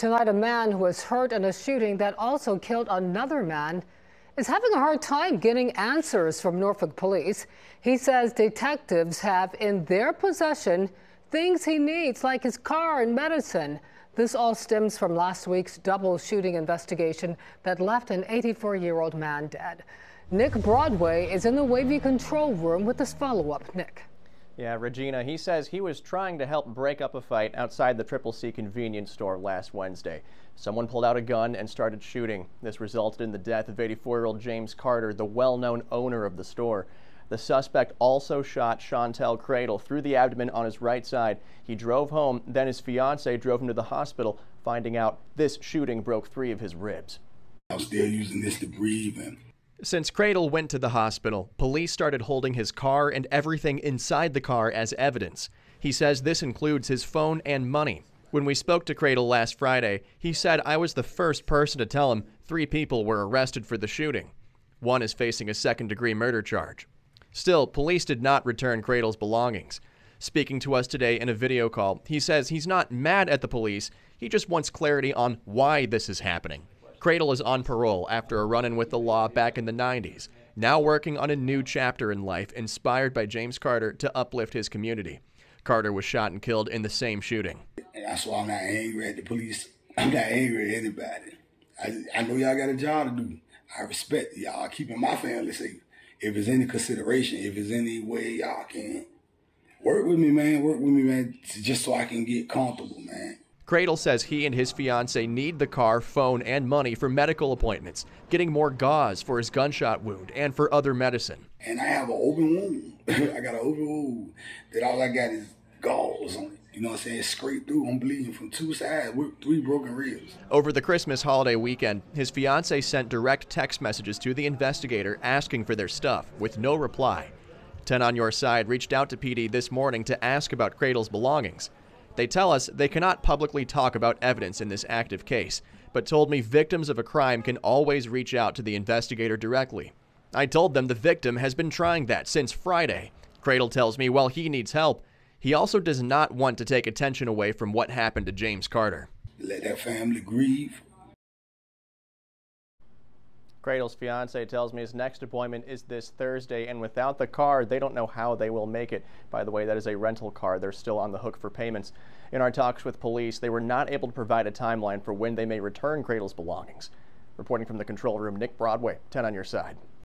Tonight, a man who was hurt in a shooting that also killed another man is having a hard time getting answers from Norfolk police. He says detectives have in their possession things he needs, like his car and medicine. This all stems from last week's double shooting investigation that left an 84-year-old man dead. Nick Broadway is in the Wavy control room with this follow-up. Nick. Yeah, Regina, he says he was trying to help break up a fight outside the CCC convenience store last Wednesday. Someone pulled out a gun and started shooting. This resulted in the death of 84-year-old James Carter, the well-known owner of the store. The suspect also shot Shontel Cradle through the abdomen on his right side. He drove home, then his fiancee drove him to the hospital, finding out this shooting broke 3 of his ribs. I'm still using this to breathe. Since Cradle went to the hospital, police started holding his car and everything inside the car as evidence. He says this includes his phone and money. When we spoke to Cradle last Friday, he said, "I was the first person to tell him 3 people were arrested for the shooting. 1 is facing a second-degree murder charge." Still, police did not return Cradle's belongings. Speaking to us today in a video call, he says he's not mad at the police, he just wants clarity on why this is happening. Cradle is on parole after a run-in with the law back in the 90s, now working on a new chapter in life inspired by James Carter to uplift his community. Carter was shot and killed in the same shooting. And that's why I'm not angry at the police. I'm not angry at anybody. I know y'all got a job to do. I respect y'all keeping my family safe. If it's any consideration, if it's any way y'all can work with me, man, just so I can get comfortable, man. Cradle says he and his fiancee need the car, phone, and money for medical appointments, getting more gauze for his gunshot wound, and for other medicine. And I have an open wound. I got an open wound that all I got is gauze on it. You know what I'm saying? It's scraped through. I'm bleeding from 2 sides with 3 broken ribs. Over the Christmas holiday weekend, his fiancee sent direct text messages to the investigator asking for their stuff, with no reply. 10 on Your Side reached out to PD this morning to ask about Cradle's belongings. They tell us they cannot publicly talk about evidence in this active case, but told me victims of a crime can always reach out to the investigator directly. I told them the victim has been trying that since Friday. Cradle tells me while he needs help, he also does not want to take attention away from what happened to James Carter. Let that family grieve. Cradle's fiance tells me his next appointment is this Thursday, and without the car, they don't know how they will make it. By the way, that is a rental car. They're still on the hook for payments. In our talks with police, they were not able to provide a timeline for when they may return Cradle's belongings. Reporting from the control room, Nick Broadway, 10 on Your Side.